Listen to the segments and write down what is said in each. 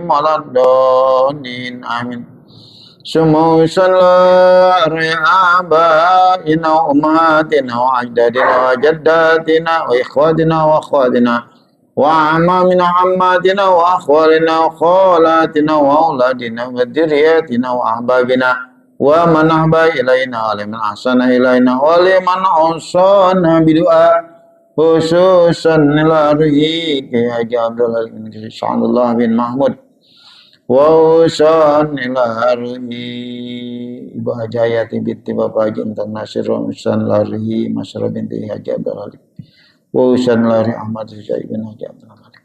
waladdallin amin. Summa sallallahu abaina wa ummatina wa ajdadina wa jaddatina wa ikhwatina wa akhwatina wa amamina ammatina wa akhwalina wa khalatina wa auladina wa dhurriyyatina wa ahbabina wa man ahba ilaina wa liman ahsana ilaina wa liman ahsana bidu'a khususan ila ruhi Haji Abdul Halim Insyaallah bin Mahmud wa usan ila ruhi Ibu Hajayati binti Bapak Haji Intan Nasir usan lari Masyarah binti Haji Abdul Halim wa usan lari Ahmad Syekh bin Haji Abdul Halim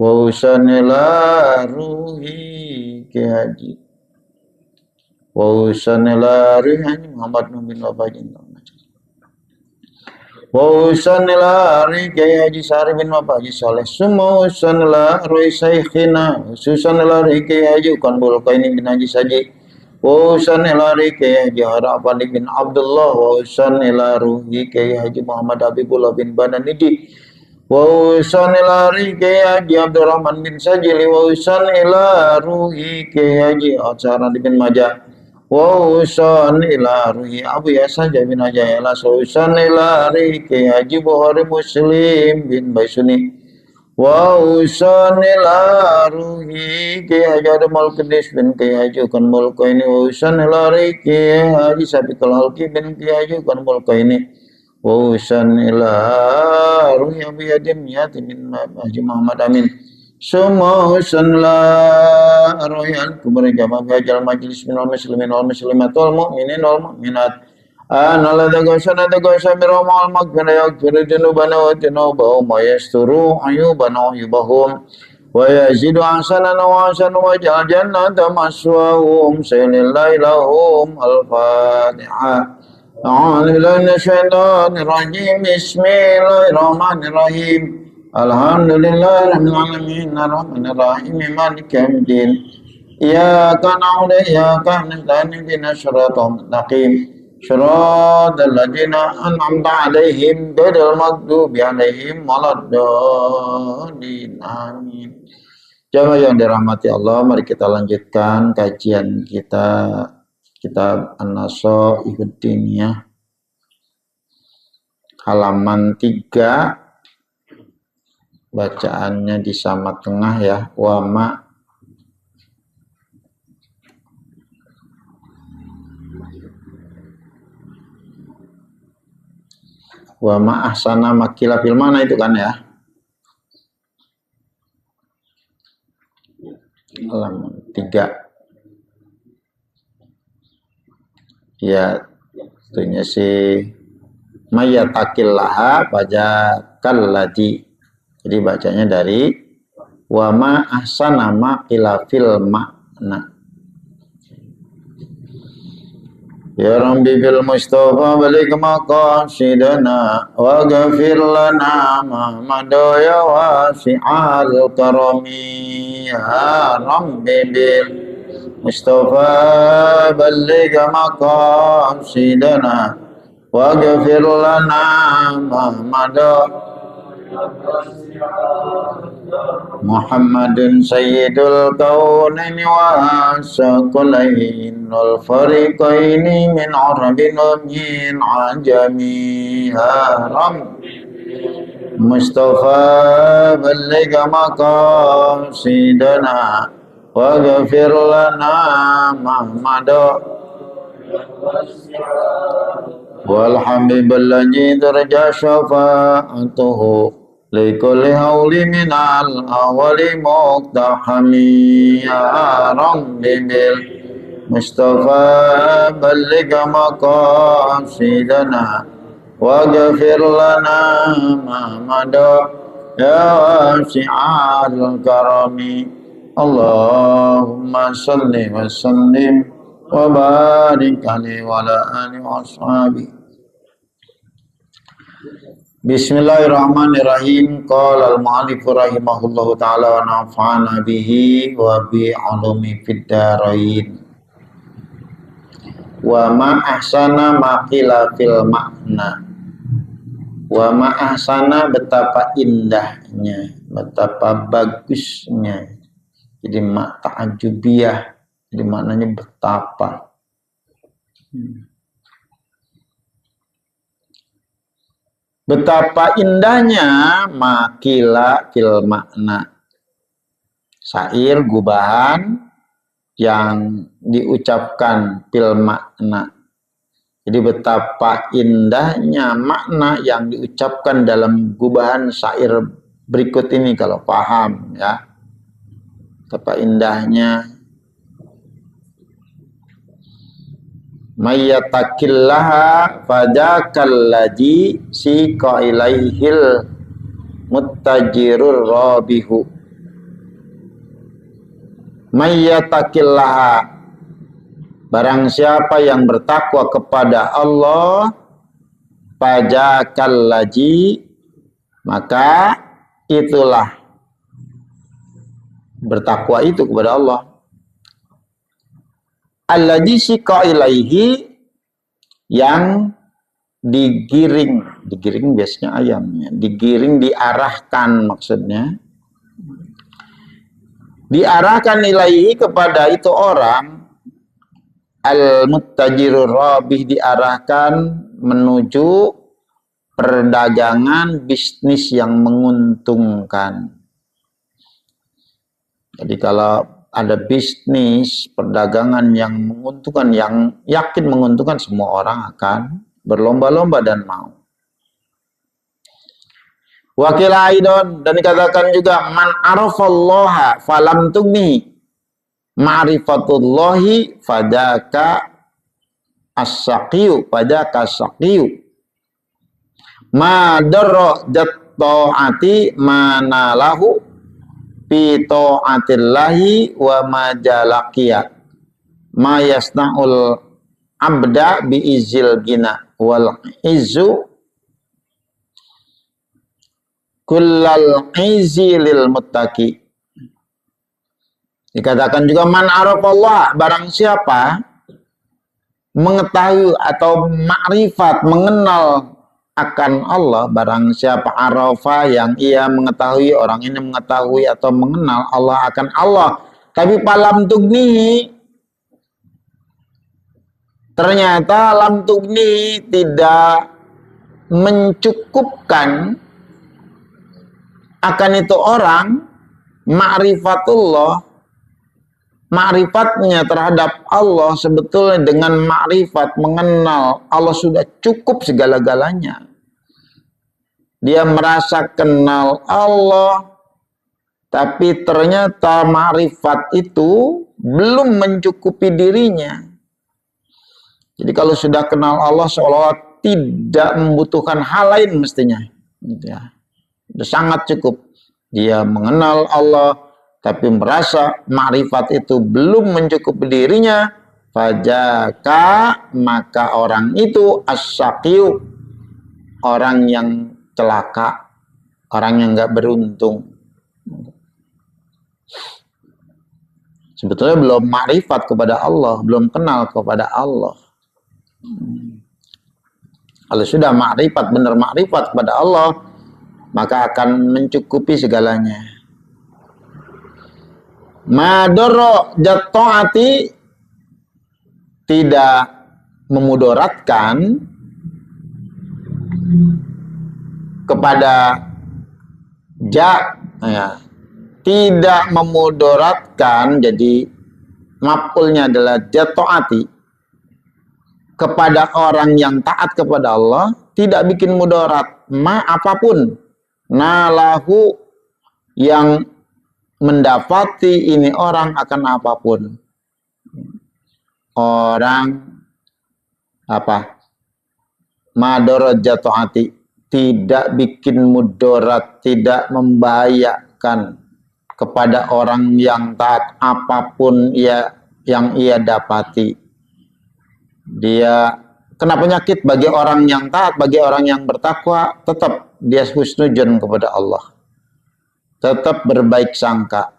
wa usan ila ruhi Haji wa usan ila ruhi Muhammad bin Bapak Haji Intan wa usan ila ruhi Haji Sari bin Bapak Haji Saleh summa usan ila ruhi Syekhina usan ila ruhi Haji Kanbul Qaini bin Haji Saji wa usan ila ruhi Haji Harapani bin Abdullah wa usan ila ruhi Haji Muhammad Habibullah bin Bananidi wa usan ila ruhi Haji Abdurrahman bin Sajili wa usan ila ruhi Haji Atsara bin Majah wa usan ila ruhi Abu Yasa bin Haji Ala usan ila ruhi Haji Bukhari Muslim bin Baisuni wa usan ila ruhi Haji Adamul Qudus bin Haji Kanbul Qaini wa usan ila ruhi Haji Sabiqul Halqi bin Haji Kanbul Qaini wa usan ila ruhi Abu Yadim Yati bin Haji Muhammad Amin summa usan la arwahil kubur jamaah hajal majlis minal muslimin wal muslimat wal mu'minin wal mu'minat ana la dagosana miromal magfira yaghfiru dzunubana wa tunubahum wa yasturu ayubana wa yubahum wa yazidu ahsanana wa ahsanu wa ja'al jannata maswahum sallallahu lahum al-fatihah a'udzu billahi minasyaitonir rajim bismillahirrahmanirrahim alhamdulillahirabbil alamin arrahmanir rahim maliki yaumiddin iyyaka na'budu wa iyyaka nasta'in ihdinas siratal mustaqim siratal ladzina an'amta 'alaihim ghairil maghdubi 'alaihim waladdallin amin. Jamaah yang dirahmati Allah, mari kita lanjutkan kajian kita kitab An-Nasaihud Diniyah halaman 3. Bacaannya di sama tengah ya. Wa ma ahsana makila fil mana itu kan ya. Halaman 3. Ya, tentunya si mayatakillaha pada kallati. Jadi bacanya dari wa ma ahsana ma ila fil makna. Ya Rabbi bil Mustafa balik maqasidana wa ghafir lana ma madaya wasi'al karami. Ya Rabbi bil Mustafa balik maqasidana wa ghafir lana ma madaya Muhammadun sayyidul kaunaini wa sakulain wal fariqaini min arabin wa min ajami. Ya Rabbi Mustafa balligh maqasidana wa ghafir lana Muhammada wal habibul ladzi tarja syafa'atuhu likulli hauli minal awali muqtahami. Ya Rabbi bil Mustafa balligh maqasidana wa ghafir lana Muhammada ya wasi'al karami. Allahumma salli wa sallim wa barik alaihi wa ala alihi wa ashabihi. Bismillahirrahmanirrahim. Qala al-mu'allif rahimahullahu ta'ala wa nafa'ana bihi wa bi 'ulumi fid dharain. Wa ma ahsana ma qila fil makna. Wa ma ahsana betapa indahnya, betapa bagusnya. Jadi ta'ajubiyah. Jadi maknanya betapa. Betapa indahnya makila fil makna. Syair gubahan yang diucapkan fil makna. Jadi betapa indahnya makna yang diucapkan dalam gubahan syair berikut ini kalau paham ya. Betapa indahnya. Mayyatakillaha fadakallaji siqa ilaihil muttajirur rabihu. Mayyatakillaha, barang siapa yang bertakwa kepada Allah, fadakallaji, maka itulah bertakwa itu kepada Allah. Alladzi siqa ilaihi, yang digiring biasanya ayamnya, digiring, diarahkan maksudnya. Diarahkan ilaihi kepada itu orang, al-muttajirur rabih, diarahkan menuju perdagangan bisnis yang menguntungkan. Jadi kalau ada bisnis perdagangan yang menguntungkan, yang yakin menguntungkan, semua orang akan berlomba-lomba dan mau. Wakil aidon, dan dikatakan juga man arafallaha falam tugni ma'rifatullahi fadaka as-saqiyu, fadaka as-saqiyu ma darra jatta'ati manalahu fi ta'atillahi wa majalaqiyat ma yasna'ul abda bi izil gina wal izzu kullal izi lil muttaqi. Dikatakan juga man arafallah, barang siapa mengetahui atau makrifat, mengenal akan Allah, barang siapa arafa, yang ia mengetahui, orang ini mengetahui atau mengenal Allah akan Allah, tapi palam tugni, ternyata lam tugni tidak mencukupkan akan itu orang ma'rifatullah, ma'rifatnya terhadap Allah sebetulnya dengan ma'rifat, mengenal Allah sudah cukup segala-galanya. Dia merasa kenal Allah, tapi ternyata ma'rifat itu belum mencukupi dirinya. Jadi kalau sudah kenal Allah seolah-olah tidak membutuhkan hal lain mestinya. Ya, sudah sangat cukup. Dia mengenal Allah, tapi merasa ma'rifat itu belum mencukupi dirinya, fajaka, maka orang itu as-saqiyu, orang yang celaka, orang yang nggak beruntung. Sebetulnya belum ma'rifat kepada Allah, belum kenal kepada Allah. Kalau sudah ma'rifat, benar ma'rifat kepada Allah, maka akan mencukupi segalanya. Madoro jatoati, tidak memudaratkan kepada ja, ya, tidak memudaratkan, jadi maf'ulnya adalah jatoati, kepada orang yang taat kepada Allah, tidak bikin mudarat ma apapun, nalahu, yang mendapati ini orang akan apapun. Orang apa? Madarat jatoati, tidak bikin mudarat, tidak membahayakan kepada orang yang taat apapun yang ia dapati. Dia kena penyakit, bagi orang yang taat, bagi orang yang bertakwa, tetap dia husnuzon kepada Allah, tetap berbaik sangka.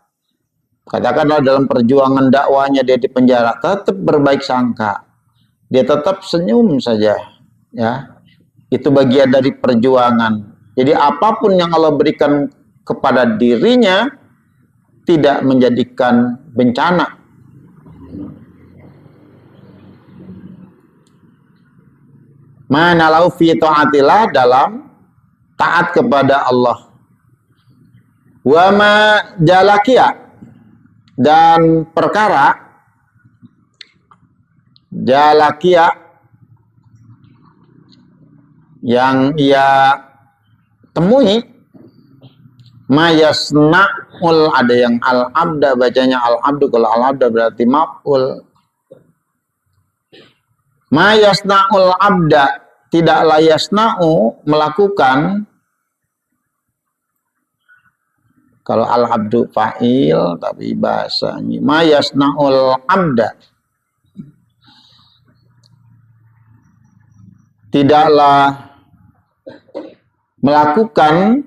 Katakanlah dalam perjuangan dakwanya dia di penjara, tetap berbaik sangka, dia tetap senyum saja, ya. Itu bagian dari perjuangan. Jadi apapun yang Allah berikan kepada dirinya, tidak menjadikan bencana. Manalau fi ta'atillah, dalam taat kepada Allah. Wa ma jalakia, dan perkara jalakia yang ia temui, mayasna'ul, ada yang al-abda, bacanya al-abdu, kalau al-abda berarti maf'ul. Mayasna'ul abda, tidaklah yasna'u, melakukan. Kalau al-abdu fa'il, tapi bahasanya mayasna'ul abda, tidaklah melakukan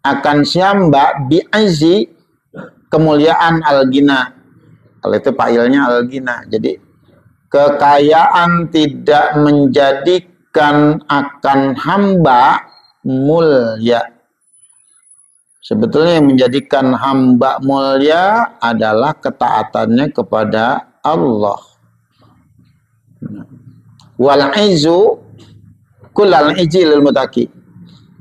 akan siamba bi'azi, kemuliaan al-gina. Kalau itu fa'ilnya al-gina. Jadi kekayaan tidak menjadikan akan hamba mulia. Sebetulnya yang menjadikan hamba mulia adalah ketaatannya kepada Allah. Wal izu kullal izi lil mutaqi.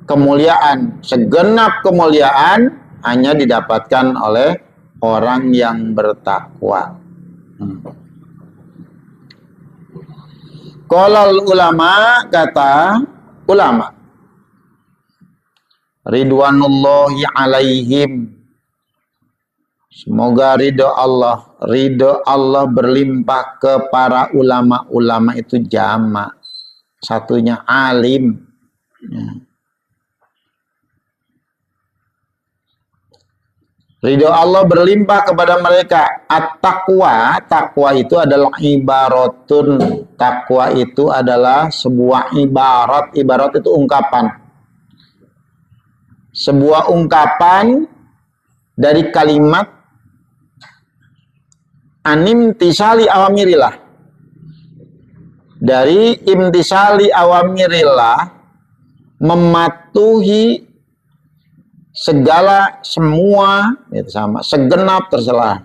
Kemuliaan, segenap kemuliaan hanya didapatkan oleh orang yang bertakwa. Qolal ulama, kata ulama, ridwanullahi alaihim, semoga ridho Allah berlimpah ke para ulama. Ulama itu jamak, satunya alim. Ridho Allah berlimpah kepada mereka. At-taqwa, takwa itu adalah ibaratun. Takwa itu adalah sebuah ibarat. Ibarat itu ungkapan. Sebuah ungkapan dari kalimat animtisali awamirillah. Dari imtisali awamirillah, mematuhi segala, semua, itu sama, segenap, terserah,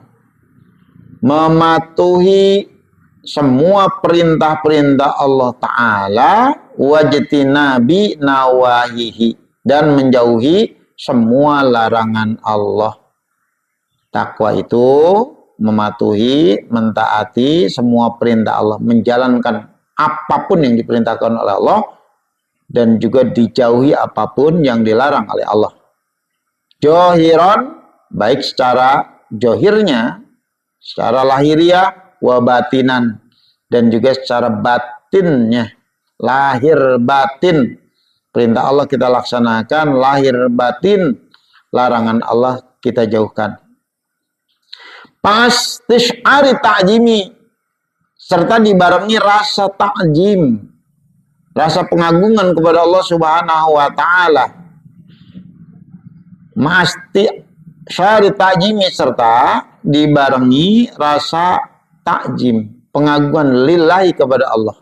mematuhi semua perintah-perintah Allah Ta'ala, wajtinabi nawahihi, dan menjauhi semua larangan Allah. Takwa itu mematuhi, mentaati semua perintah Allah, menjalankan apapun yang diperintahkan oleh Allah, dan juga dijauhi apapun yang dilarang oleh Allah. Johiron, baik secara johirnya, secara lahiriah, wabatinan, dan juga secara batinnya, lahir batin. Perintah Allah kita laksanakan, lahir batin, larangan Allah kita jauhkan. Pastish'ari ta'jimi, serta dibarengi rasa ta'jim, rasa pengagungan kepada Allah Subhanahu wa Ta'ala. Masti syari ta'jimi, serta dibarengi rasa ta'jim, pengagungan lillahi kepada Allah.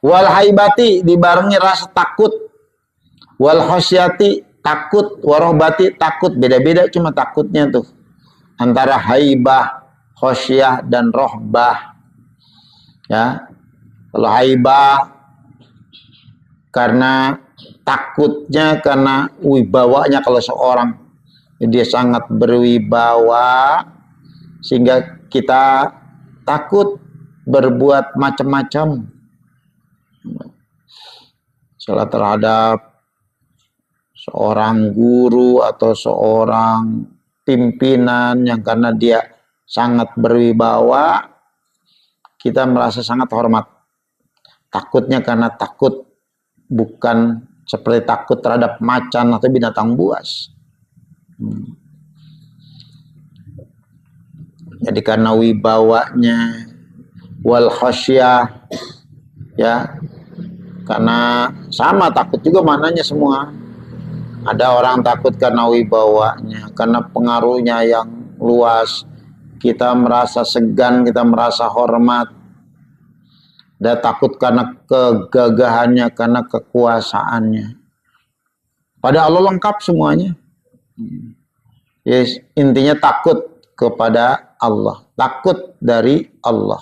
Wal haibati, dibarengi rasa takut. Wal khosyati, takut. Warohbati, takut. Beda-beda cuma takutnya tuh, antara haibah, khosyah, dan rohbah. Ya, kalau haibah karena takutnya, karena wibawanya, kalau seorang dia sangat berwibawa sehingga kita takut berbuat macam-macam, salah terhadap seorang guru atau seorang pimpinan yang karena dia sangat berwibawa, kita merasa sangat hormat. Takutnya karena takut bukan seperti takut terhadap macan atau binatang buas. Jadi karena wibawanya, wal khosyah, ya, karena sama takut juga maknanya semua. Ada orang takut karena wibawanya, karena pengaruhnya yang luas, kita merasa segan, kita merasa hormat. Dan takut karena kegagahannya, karena kekuasaannya. Pada Allah lengkap semuanya. Yes, intinya takut kepada Allah, takut dari Allah.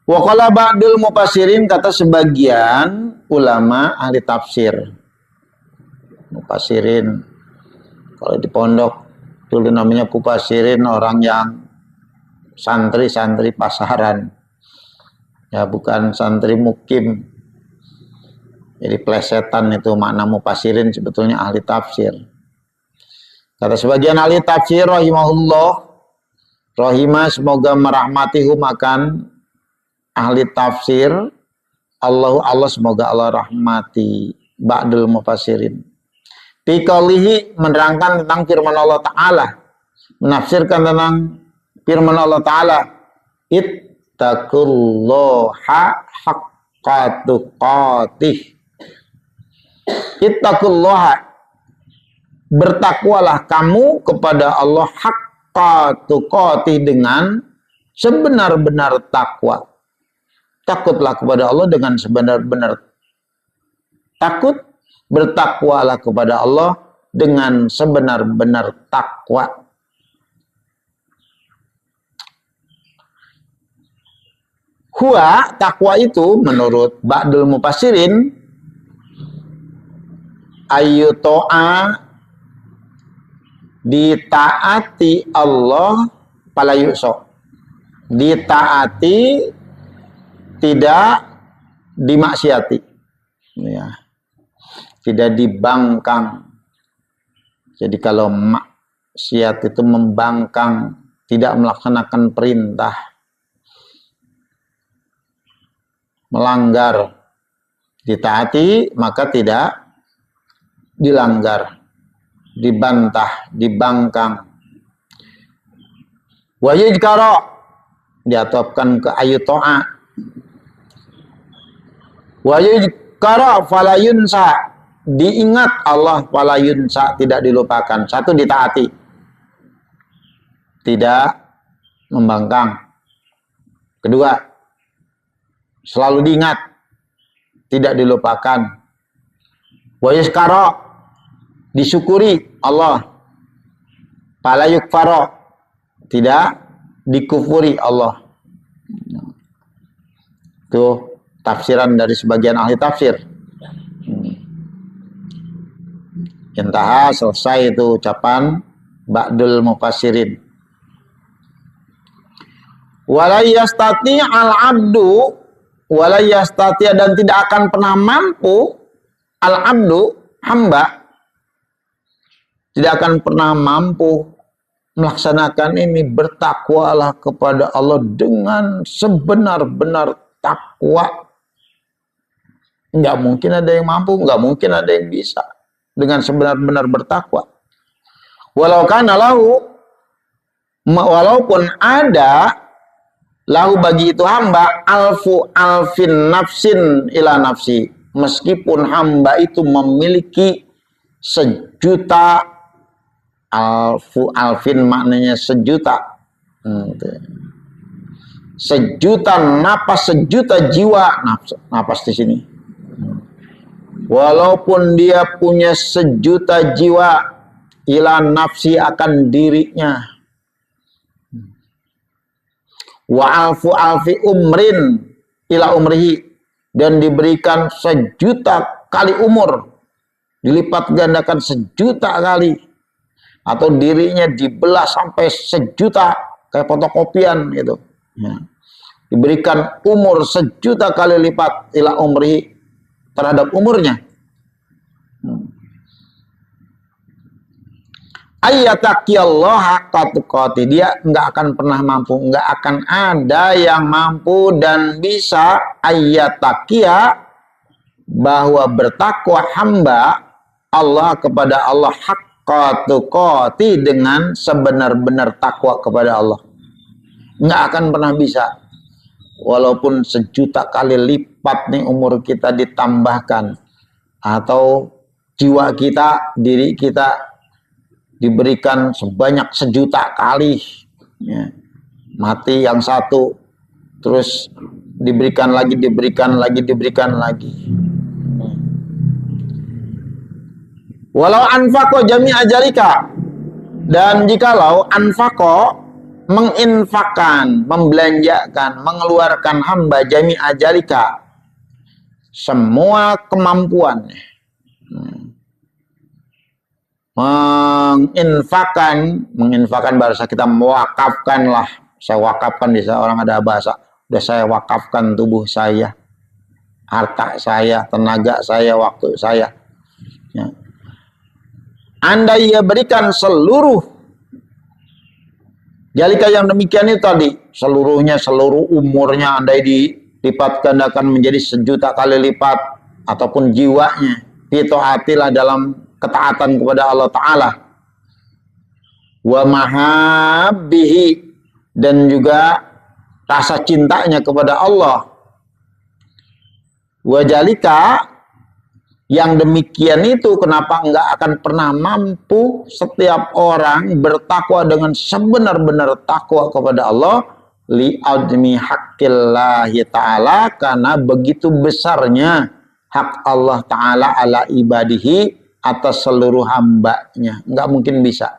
Wa qala ba'dul mufassirin, kata sebagian ulama ahli tafsir. Mufassirin kalau di pondok dulu namanya mufassirin, orang yang santri-santri pasaran. Ya, bukan santri mukim. Jadi plesetan itu makna mufassirin, sebetulnya ahli tafsir. Kata sebagian ahli tafsir rahimahullah, rahimah semoga merahmatihu, makan ahli tafsir, Allah semoga Allah rahmati ba'dul mufassirin. Fi qaulihi, menerangkan tentang firman Allah Ta'ala, menafsirkan tentang firman Allah Ta'ala, ittaqullaha haqqa tuqatih. Ittaqullaha, bertakwalah kamu kepada Allah, haqqa tuqatih, dengan sebenar-benar takwa. Takutlah kepada Allah dengan sebenar-benar takut, bertakwalah kepada Allah dengan sebenar-benar takwa. Huwa, takwa itu menurut ba'dul mufassirin, ayyuto'a, ditaati Allah, pala yu'so, ditaati, tidak dimaksiati, ya, tidak dibangkang. Jadi kalau maksiat itu membangkang, tidak melaksanakan perintah, melanggar. Ditaati maka tidak dilanggar, dibantah, dibangkang. Wa yajkara, diatopkan ke ayu to'a. Wa yajkara fala yunsa, diingat Allah, fala yunsa, tidak dilupakan. Satu, ditaati, tidak membangkang. Kedua, selalu diingat, tidak dilupakan. Wa yajkara, disyukuri Allah, fala yukfara, tidak dikufuri Allah. Itu tafsiran dari sebagian ahli tafsir. Intaha, selesai itu ucapan ba'dul mufassirin. Wala yastati al-abdu, wala yastati, dan tidak akan pernah mampu, al-abdu, hamba, tidak akan pernah mampu melaksanakan ini, bertakwalah kepada Allah dengan sebenar-benar takwa. Nggak mungkin ada yang mampu, nggak mungkin ada yang bisa dengan sebenar-benar bertakwa. Walau kana lahu, walaupun ada lahu bagi itu hamba, alfu alfin nafsin ila nafsi, meskipun hamba itu memiliki sejuta, alfu alfin maknanya sejuta, sejuta napas, sejuta jiwa, napas di sini. Walaupun dia punya sejuta jiwa, ila nafsi, akan dirinya. Wa alfu alfi umrin ila umrihi, dan diberikan sejuta kali umur, dilipat gandakan sejuta kali, atau dirinya dibelah sampai sejuta, kayak fotokopian gitu. Ya. Diberikan umur sejuta kali lipat ila umrihi, terhadap umurnya. Ayyataqiyallaha haqqa tuqatih, dia nggak akan pernah mampu, nggak akan ada yang mampu dan bisa ayyataqiya, bahwa bertakwa hamba Allah kepada Allah, haqqa tuqatih, dengan sebenar-benar takwa kepada Allah. Nggak akan pernah bisa. Walaupun sejuta kali lipat nih umur kita ditambahkan, atau jiwa kita, diri kita diberikan sebanyak sejuta kali, ya. Mati yang satu, terus diberikan lagi, diberikan lagi, diberikan lagi. Walau anfaqo jami'a jalika, Dan jikalau anfaqo, menginfakkan, membelanjakan, mengeluarkan hamba jami ajalika, semua kemampuannya, menginfakkan bahasa kita mewakafkan lah. Saya wakafkan, bisa orang ada bahasa, udah saya wakafkan tubuh saya, harta saya, tenaga saya, waktu saya. Ya. Andai ia berikan seluruh, jalika yang demikian itu tadi, seluruhnya, seluruh umurnya, andai dilipat gandakan menjadi 1.000.000 kali lipat, ataupun jiwanya, itu hatilah dalam ketaatan kepada Allah Ta'ala. Wa mahabbihi, dan juga rasa cintanya kepada Allah. Wa jalika, yang demikian itu kenapa enggak akan pernah mampu setiap orang bertakwa dengan sebenar-benar takwa kepada Allah, li'admi haqqillahi ta'ala, karena begitu besarnya hak Allah Ta'ala ala ibadihi, atas seluruh hambanya. Enggak mungkin bisa.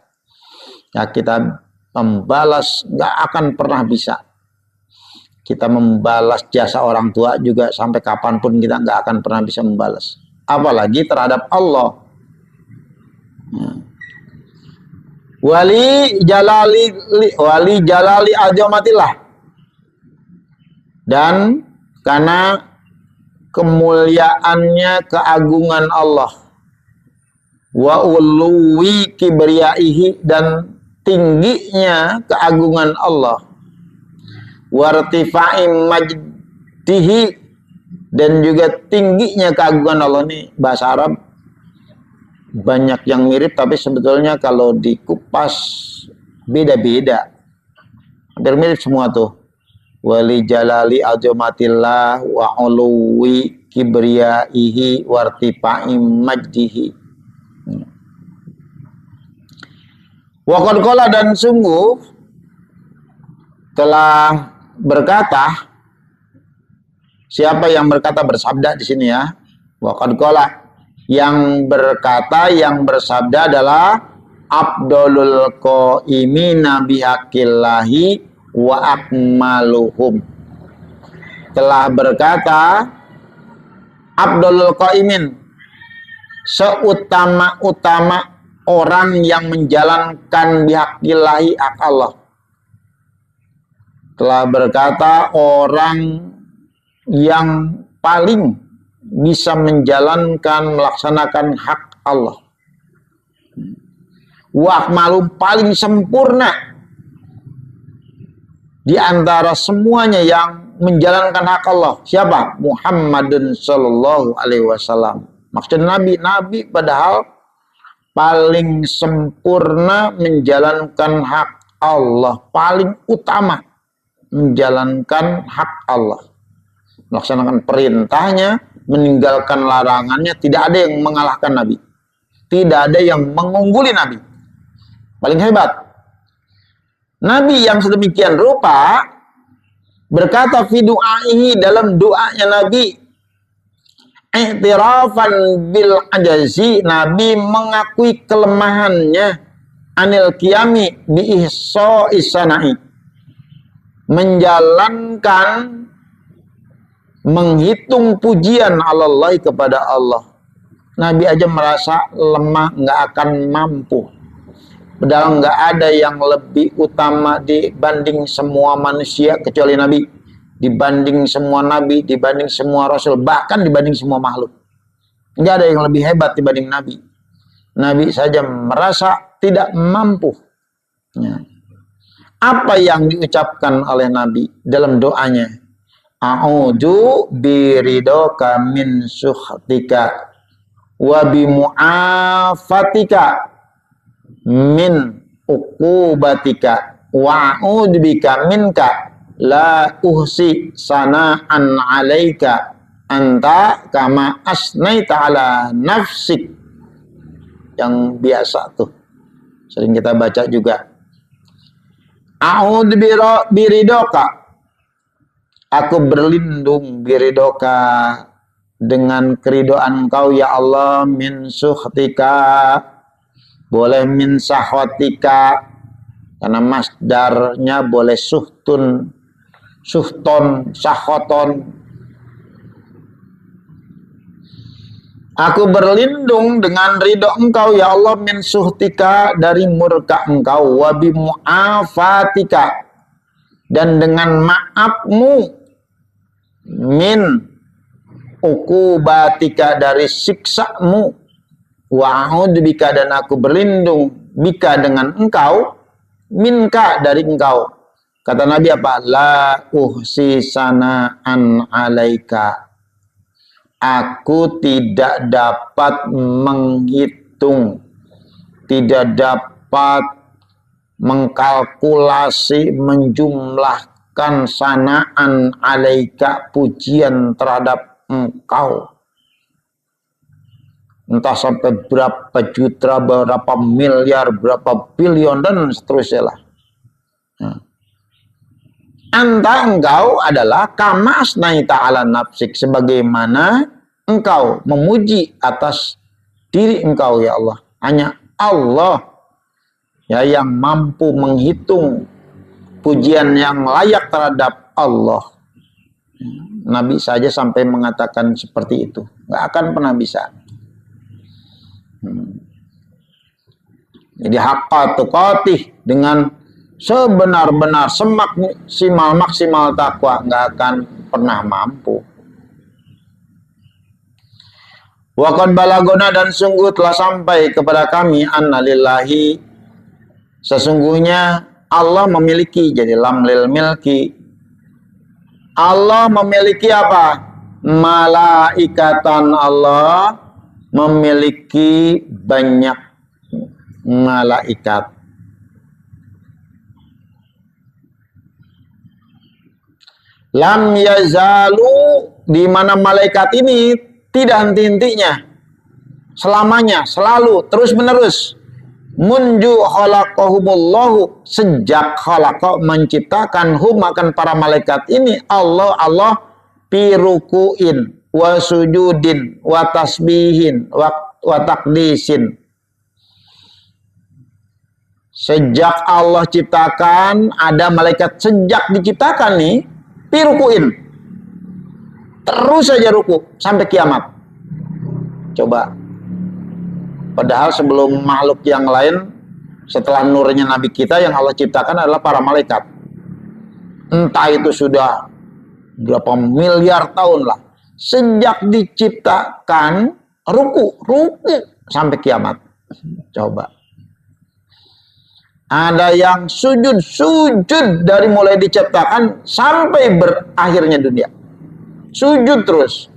Ya, kita membalas enggak akan pernah bisa. Kita membalas jasa orang tua juga sampai kapanpun kita enggak akan pernah bisa membalas. Apalagi terhadap Allah. Wali jalali azamatillah, dan karena kemuliaannya, keagungan Allah, wa uluwi kibriyaihi, dan tingginya keagungan Allah, wartifa'i majdihi, dan juga tingginya keagungan Allah. Ini bahasa Arab banyak yang mirip, tapi sebetulnya kalau dikupas beda-beda, hampir mirip semua tuh. Wali jalali azamatillah wa uluwi kibriyaihi wartifa'i majdihi. Wa qad qala, dan sungguh telah berkata. Siapa yang berkata, bersabda di sini ya. Wa qad qala, yang berkata, yang bersabda adalah Abdulul qaimina bihaqillahi wa akmaluhum. Telah berkata Abdulul qaimin, seutama-utama orang yang menjalankan bihaqillahi, hak Allah. Telah berkata orang yang paling bisa menjalankan, melaksanakan hak Allah. Wa akmalum, paling sempurna di antara semuanya yang menjalankan hak Allah. Siapa? Muhammadun sallallahu alaihi wasallam. Maksudnya Nabi padahal paling sempurna menjalankan hak Allah, paling utama menjalankan hak Allah, melaksanakan perintahnya, meninggalkan larangannya. Tidak ada yang mengalahkan Nabi, tidak ada yang mengungguli Nabi. Paling hebat Nabi yang sedemikian rupa berkata fi du'aihi, dalam doanya Nabi, i'tirafan bil ajazi, Nabi mengakui kelemahannya, anil qiyami bi ihsa'is sana'i, menjalankan, menghitung pujian Allah kepada Allah. Nabi aja merasa lemah, nggak akan mampu. Padahal nggak ada yang lebih utama dibanding semua manusia kecuali Nabi, dibanding semua Nabi, dibanding semua Rasul, bahkan dibanding semua makhluk. Nggak ada yang lebih hebat dibanding Nabi. Nabi saja merasa tidak mampu. Ya. Apa yang diucapkan oleh Nabi dalam doanya? A'udzu biridhoka min sukhtika wa bimu'afatika min uqubatika wa a'udzu bika minka la uhsi sana'an 'alaika anta kama asnaita 'ala nafsik. Yang biasa tuh sering kita baca juga. A'udzu biridhoka, aku berlindung, biridoka, dengan keridoan Engkau ya Allah, min sukhtika, boleh min sahwatika, karena masdarnya boleh suhtun, suhton, sahoton. Aku berlindung dengan ridho engkau ya Allah min suhtika, dari murka engkau, wabi mu'afatika, dan dengan maafmu, min ukubatika, dari siksamu, wa'udbika, dan aku berlindung bika, dengan engkau, minka, dari engkau. Kata Nabi apa? La uhsi sana'an alaika, aku tidak dapat menghitung, tidak dapat mengkalkulasi, menjumlahkan sana'an alaika, pujian terhadap engkau. Entah sampai berapa juta, berapa miliar, berapa bilion, dan seterusnya lah. Anta, engkau adalah kama asnaita ala nafsik, sebagaimana engkau memuji atas diri engkau ya Allah. Hanya Allah ya yang mampu menghitung pujian yang layak terhadap Allah. Nabi saja sampai mengatakan seperti itu, nggak akan pernah bisa. Jadi haqqa tuqatih, dengan sebenar-benar maksimal takwa, nggak akan pernah mampu. Wa qad balagona, dan sungguh telah sampai kepada kami, anna lillahi, sesungguhnya Allah memiliki, jadi lam lil milki, Allah memiliki apa? Malaikatan, Allah memiliki banyak malaikat. Lam yazalu, di mana malaikat ini tidak henti-hentinya, selamanya, selalu, terus menerus. Munju khalaqahumullahu, sejak khalaqa, menciptakan, hum, akan para malaikat ini, Allah pirukuin, wa sujudin, wa tasbihin, wa takdisin. Sejak Allah ciptakan, ada malaikat sejak diciptakan nih, pirukuin, terus saja ruku sampai kiamat. Coba, padahal sebelum makhluk yang lain, setelah nurnya Nabi kita, yang Allah ciptakan adalah para malaikat. Entah itu sudah berapa miliar tahun lah, sejak diciptakan ruku sampai kiamat. Coba, ada yang sujud dari mulai diciptakan sampai berakhirnya dunia, sujud terus.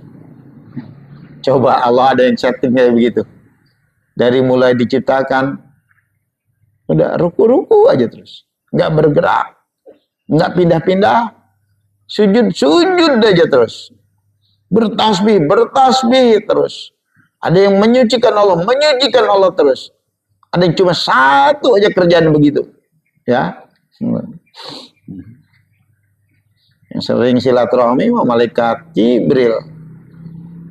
Coba, Allah ada yang settingnya begitu, dari mulai diciptakan udah ruku aja terus, nggak bergerak, nggak pindah-pindah, sujud aja terus, bertasbih terus. Ada yang menyucikan Allah terus. Ada yang cuma satu aja kerjaan begitu, ya. Yang sering silaturahmi malaikat Jibril,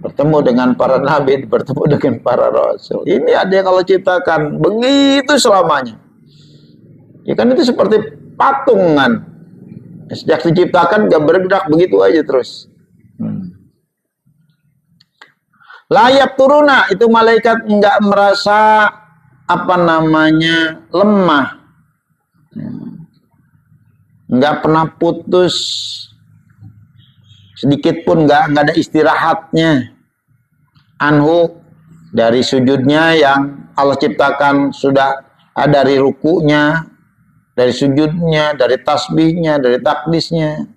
bertemu dengan para nabi, bertemu dengan para rasul. Ini ada yang Allah ciptakan begitu selamanya. Ya kan, itu seperti patungan. Sejak diciptakan gak bergerak, begitu aja terus. Layak turuna, itu malaikat nggak merasa lemah, nggak pernah putus sedikit pun, nggak ada istirahatnya. Anhu, dari sujudnya yang Allah ciptakan, sudah dari rukunya, dari sujudnya, dari tasbihnya, dari takdisnya.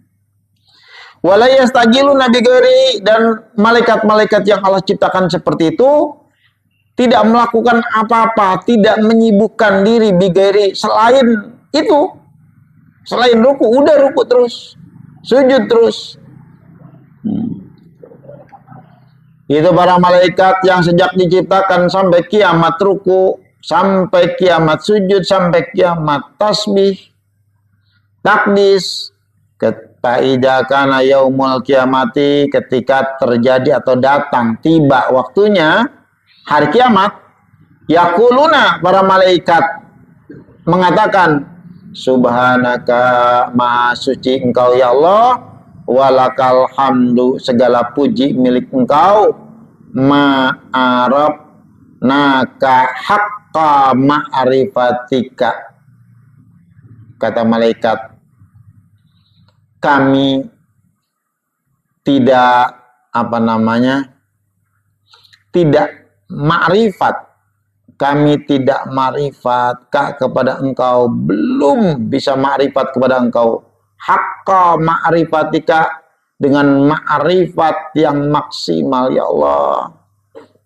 Wala yastajilu nabi ghairi, dan malaikat-malaikat yang Allah ciptakan seperti itu tidak melakukan apa-apa, tidak menyibukkan diri bighairi, selain itu, selain ruku, udah ruku terus, sujud terus. Itu para malaikat yang sejak diciptakan sampai kiamat ruku, sampai kiamat sujud, sampai kiamat tasbih, takdis. Faida kana yaumul kiamati, ketika terjadi atau datang, tiba waktunya hari kiamat, Yaquluna, para malaikat mengatakan, subhanaka, maha suci engkau ya Allah, walakal hamdu, segala puji milik engkau, ma'arab naka haqqa ma'rifatika. Kata malaikat, kami tidak tidak ma'rifat, kami tidak ma'rifat kepada engkau, belum bisa ma'rifat kepada engkau, haqqa ma'rifatika, dengan ma'rifat yang maksimal ya Allah.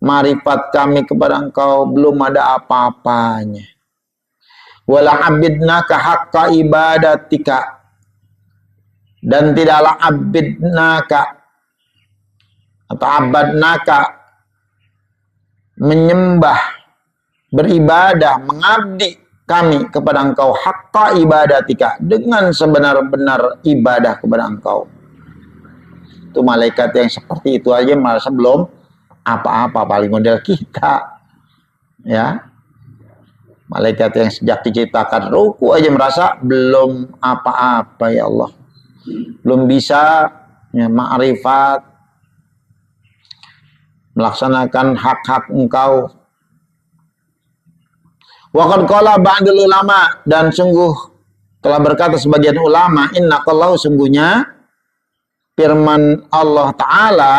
Ma'rifat kami kepada engkau belum ada apa-apanya. Wala abidnaka haqqa ibadatika, dan tidaklah abidnaka atau abadnaka, menyembah, beribadah, mengabdi kami kepada engkau, haqqa ibadatika, dengan sebenar-benar ibadah kepada engkau. Itu malaikat yang seperti itu aja merasa belum apa-apa, paling model kita, ya. Malaikat yang sejak diciptakan ruku aja merasa belum apa-apa ya Allah, belum bisa ya, ma'rifat, melaksanakan hak-hak engkau. Wa qad qala ba'dul ulama, dan sungguh telah berkata sebagian ulama, innaqallahu, sungguhnya firman Allah Ta'ala,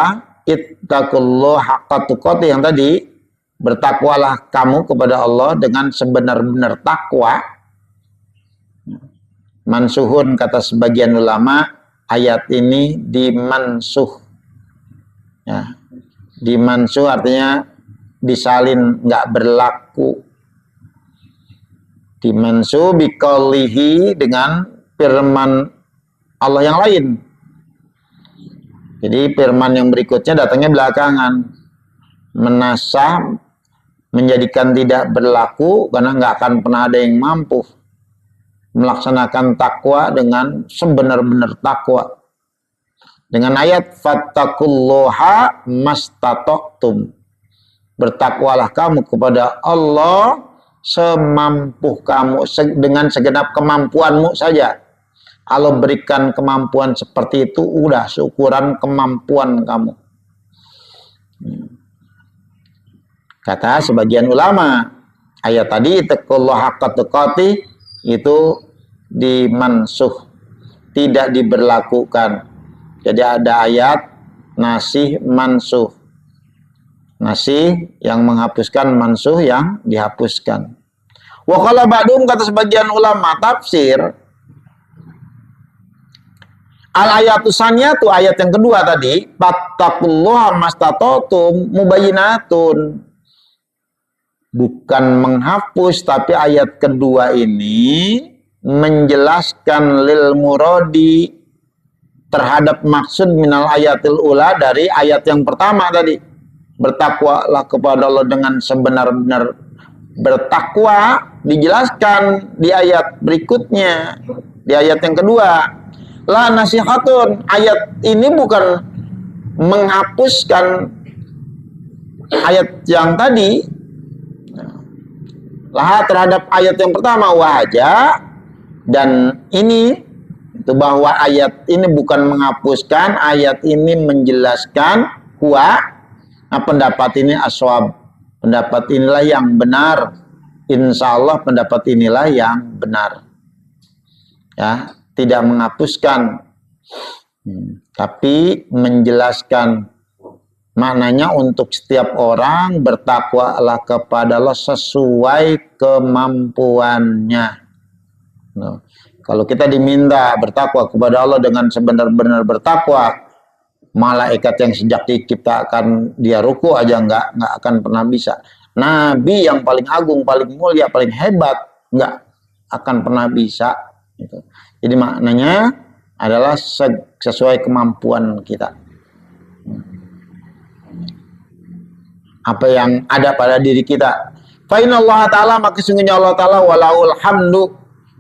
ittaqullah haqqa tuqatih, yang tadi, bertakwalah kamu kepada Allah dengan sebenar-benar takwa. Mansuhun, kata sebagian ulama, ayat ini dimansuh. Ya, dimansuh artinya disalin, nggak berlaku. Dimansuh biqaulihi, dengan firman Allah yang lain. Jadi firman yang berikutnya datangnya belakangan, menasah, menjadikan tidak berlaku, karena nggak akan pernah ada yang mampu melaksanakan takwa dengan sebenar-benar takwa. Dengan ayat fattaqullaha mastata'tum, bertakwalah kamu kepada Allah semampu kamu, dengan segenap kemampuanmu saja. Allah berikan kemampuan seperti itu, udah seukuran kemampuan kamu. Kata sebagian ulama, ayat tadi ittaqullaha haqqa tuqatih itu dimansuh, tidak diberlakukan. Jadi ada ayat nasih mansuh, nasih yang menghapuskan, mansuh yang dihapuskan. Wa qala ba'dum, kata sebagian ulama tafsir, al ayatu saniyatu, ayat yang kedua tadi, fattaqullaha mastata'tum, mubayyinatun, bukan menghapus, tapi ayat kedua ini menjelaskan lil muradi, terhadap maksud minal ayatil ula, dari ayat yang pertama tadi. Bertakwalah kepada Allah dengan sebenar-benar bertakwa, dijelaskan di ayat berikutnya, di ayat yang kedua. La nasihatun, ayat ini bukan menghapuskan ayat yang tadi, lah terhadap ayat yang pertama, wajah, dan ini itu bahwa ayat ini bukan menghapuskan, ayat ini menjelaskan huwa, nah pendapat ini aswab, pendapat inilah yang benar, insya Allah pendapat inilah yang benar, ya, tidak menghapuskan, tapi menjelaskan. Maknanya untuk setiap orang bertakwalah kepada Allah sesuai kemampuannya. Nah, kalau kita diminta bertakwa kepada Allah dengan sebenar-benar bertakwa, malaikat yang sejak diciptakan dia ruku aja nggak akan pernah bisa. Nabi yang paling agung, paling mulia, paling hebat nggak akan pernah bisa. Gitu. Jadi maknanya adalah sesuai kemampuan kita. Apa yang ada pada diri kita. Fa innallaha ta'ala, maka sesungguhnya Allah Ta'ala, walaul hamdu,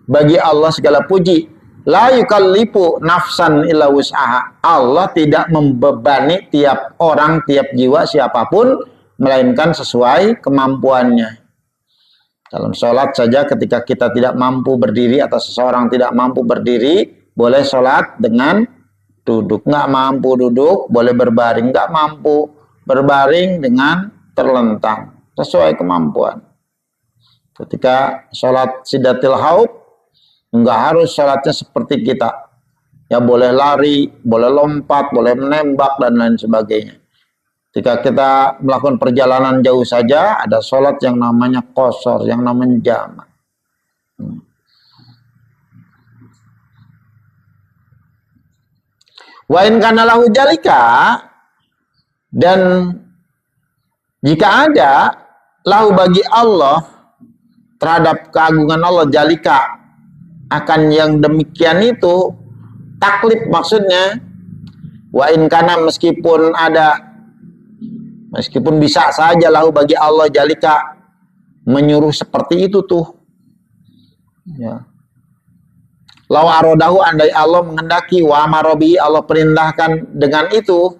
bagi Allah segala puji. La yukallifu nafsan illa wus'aha, Allah tidak membebani tiap orang, tiap jiwa, siapapun, melainkan sesuai kemampuannya. Dalam sholat saja ketika kita tidak mampu berdiri atau seseorang tidak mampu berdiri, boleh sholat dengan duduk. Nggak mampu duduk, boleh berbaring. Nggak mampu berbaring dengan terlentang. Sesuai kemampuan. Ketika sholat sidatil haud, nggak harus sholatnya seperti kita. Ya boleh lari, boleh lompat, boleh menembak, dan lain sebagainya. Ketika kita melakukan perjalanan jauh saja, ada sholat yang namanya qashar, yang namanya jamak. Wa in kana lahu jalika, dan jika ada lahu bagi Allah terhadap keagungan Allah jalika akan yang demikian itu, taklif maksudnya, wa in kana meskipun bisa saja lahu bagi Allah jalika menyuruh seperti itu tuh. Ya. Lau arodahu, andai Allah menghendaki, wa amarobi, Allah perintahkan dengan itu,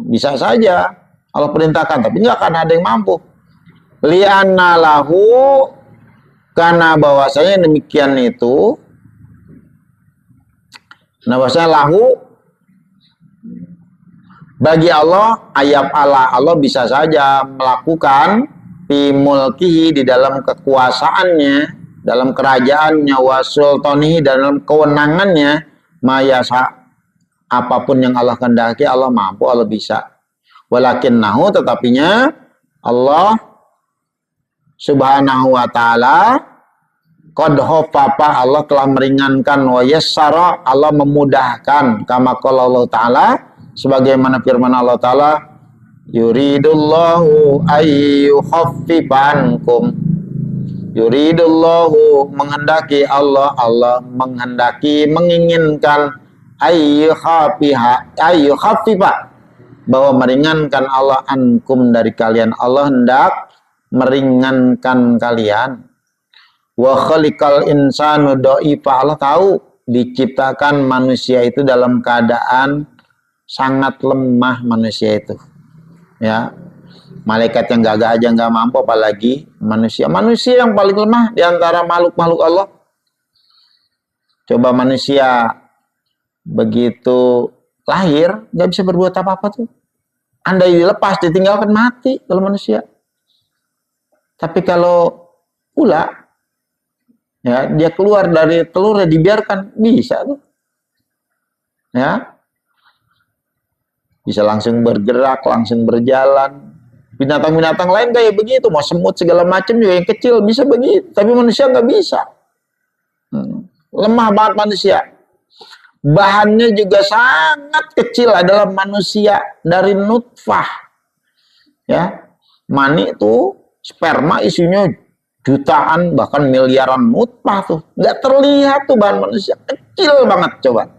bisa saja Allah perintahkan, tapi nggak akan ada yang mampu. Li'anna lahu, karena bahwasanya demikian itu, nah bahwasanya lahu bagi Allah, ayat Allah bisa saja melakukan fi mulkihi, di dalam kekuasaannya, dalam kerajaannya, wa sultanihi, dalam kewenangannya, mayasa, apapun yang Allah kehendaki, Allah mampu, Allah bisa. Walakinnahu, tetapinya Allah subhanahu wa ta'ala qad khaffafa, Allah telah meringankan, wa yassara, Allah memudahkan, kama qala Allah ta'ala, sebagaimana firman Allah Ta'ala, yuridullahu ayyukhaffifankum, yuridullahu, menghendaki Allah, Allah menghendaki, menginginkan, ayyukhaffifa, bahwa meringankan Allah, ankum, dari kalian, Allah hendak meringankan kalian. Wa khalikal insanu dha'ifa, Allah tahu diciptakan manusia itu dalam keadaan sangat lemah manusia itu. Ya, malaikat yang gagah aja nggak mampu, apalagi manusia. Manusia yang paling lemah di antara makhluk-makhluk Allah. Coba manusia begitu lahir nggak bisa berbuat apa-apa tuh. Andai dilepas, ditinggalkan, mati kalau manusia. Tapi kalau ular, ya dia keluar dari telurnya, dibiarkan, bisa tuh. Ya. Bisa langsung bergerak, langsung berjalan. Binatang-binatang lain kayak begitu, mau semut segala macam juga yang kecil bisa begitu, tapi manusia nggak bisa. Lemah banget manusia. Bahannya juga sangat kecil adalah manusia, dari nutfah. Ya, mani itu sperma isinya jutaan bahkan miliaran nutfah tuh, nggak terlihat tuh bahan manusia, kecil banget. Coba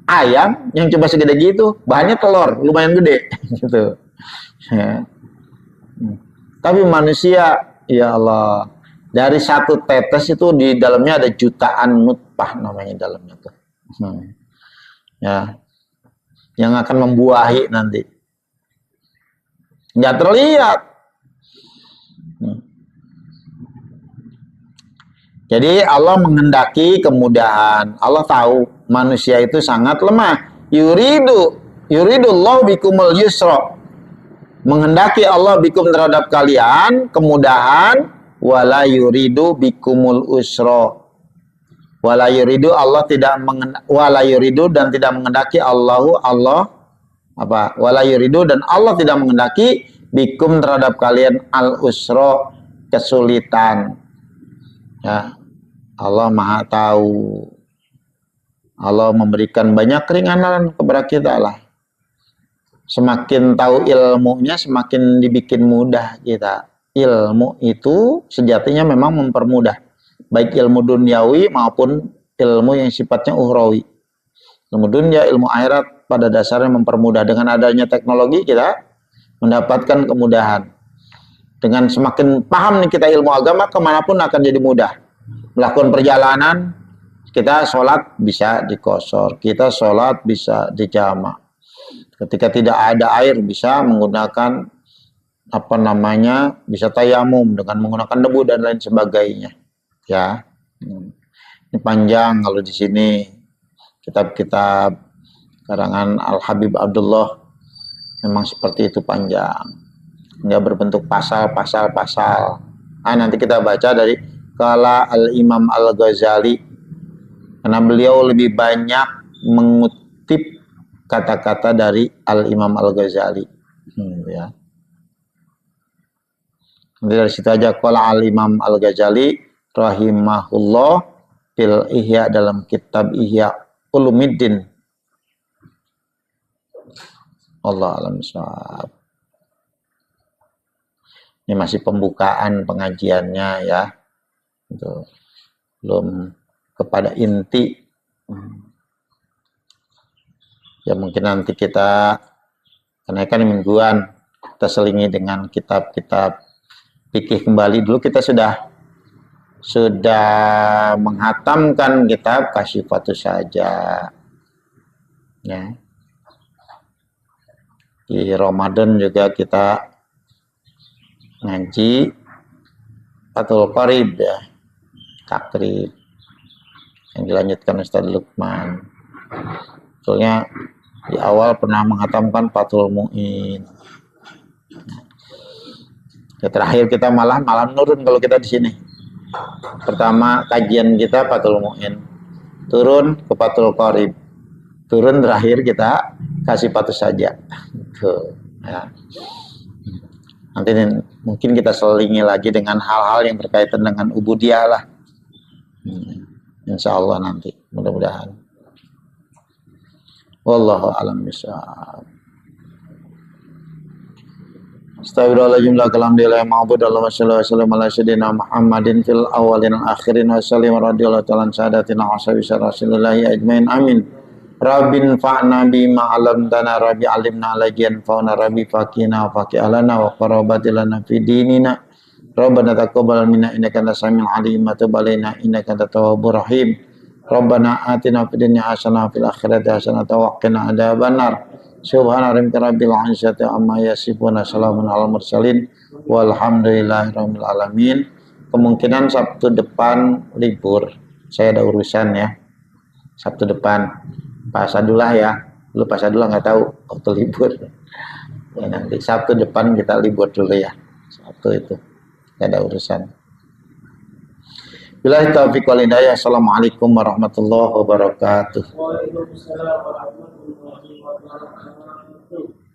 ayam yang coba segede gitu, bahannya telur lumayan gede gitu. Ya. Tapi manusia, ya Allah, dari satu tetes itu di dalamnya ada jutaan nutfah namanya dalamnya tuh. Ya, yang akan membuahi nanti, nggak terlihat. Jadi Allah menghendaki kemudahan. Allah tahu manusia itu sangat lemah. Yuridullahu bikumul yusra. Menghendaki Allah bikum, terhadap kalian, kemudahan. Wala yuridu bikumul usra. Wala yuridu, Allah tidak wala yuridu, dan tidak menghendaki Allah apa? Wala yuridu, dan Allah tidak menghendaki bikum, terhadap kalian, al usra, kesulitan. Ya, Allah Maha tahu. Allah memberikan banyak keringanan kepada kita lah. Semakin tahu ilmunya, semakin dibikin mudah kita. Ilmu itu sejatinya memang mempermudah, baik ilmu duniawi maupun ilmu yang sifatnya ukhrawi. Ilmu dunia, ilmu akhirat pada dasarnya mempermudah. Dengan adanya teknologi kita mendapatkan kemudahan. Dengan semakin paham nih kita ilmu agama, kemanapun akan jadi mudah. Melakukan perjalanan, kita sholat bisa dikosor, kita sholat bisa dijamak. Ketika tidak ada air, bisa menggunakan apa namanya, bisa tayamum dengan menggunakan debu dan lain sebagainya. Ya, ini panjang kalau di sini kitab-kitab karangan Al Habib Abdullah memang seperti itu panjang, nggak berbentuk pasal. Nanti kita baca dari Qala Al Imam Al Ghazali, karena beliau lebih banyak mengutip kata-kata dari Al Imam Al Ghazali. Ya. Nanti dari situ aja, Qala Al Imam Al Ghazali rahimahullah fil Ihya, dalam kitab Ihya Ulumuddin. Allah alam shawab. Ini masih pembukaan pengajiannya ya, itu belum kepada inti. Ya mungkin nanti kita kenaikan mingguan, kita selingi dengan kitab-kitab fikih kembali. Dulu kita sudah menghatamkan kitab Kasyifatus Saja ya. Di Ramadan juga kita ngaji Fathul Qorib ya, takrib yang dilanjutkan Ustaz Lukman. Soalnya di awal pernah menghatamkan Fathul Mu'in. Ya, terakhir kita malam nurun kalau kita di sini. Pertama kajian kita Fathul Mu'in, turun ke Fathul Qorib, turun terakhir kita Kasyifatus Saja. Tuh, ya. Nanti mungkin kita selingi lagi dengan hal-hal yang berkaitan dengan ubudiyah lah. Insya Allah nanti, mudah-mudahan. Wallahu a'lam bishawab. Astagfirullahaladzim la kalam dilai ma'bud Allahumma sholli wa sallim ala sayyidina Muhammadin fil awalin akhirin wa sallim radhiyallahu ta'ala sadatina wa sahbihi rasulillahi ajmain amin. Rabbin fa'na bima 'allamtana rabbi 'allimna lagian fa'na rabbi faqina faqi alana wa qarabatilana fi dinina Rabbana taqabbal minna innaka antas samiul 'alim wa tub 'alaina innaka antat tawwabur rahim. Rabbana atina fid dunya hasanah wa fil akhirati hasanah wa qina adzabannar. Subhana rabbika rabbil izzati amma yasifun, salamun alal mursalin walhamdulillahi rabbil alamin. Kemungkinan Sabtu depan libur, saya ada urusan ya Sabtu depan. Pak Sadullah ya, lu Pak Sadullah nggak tahu waktu libur ya, nanti Sabtu depan kita libur dulu ya, Sabtu itu nggak ada urusan. Billahi taufiq wal hidayah. Assalamualaikum warahmatullahi wabarakatuh. Waalaikumsalam warahmatullahi wabarakatuh.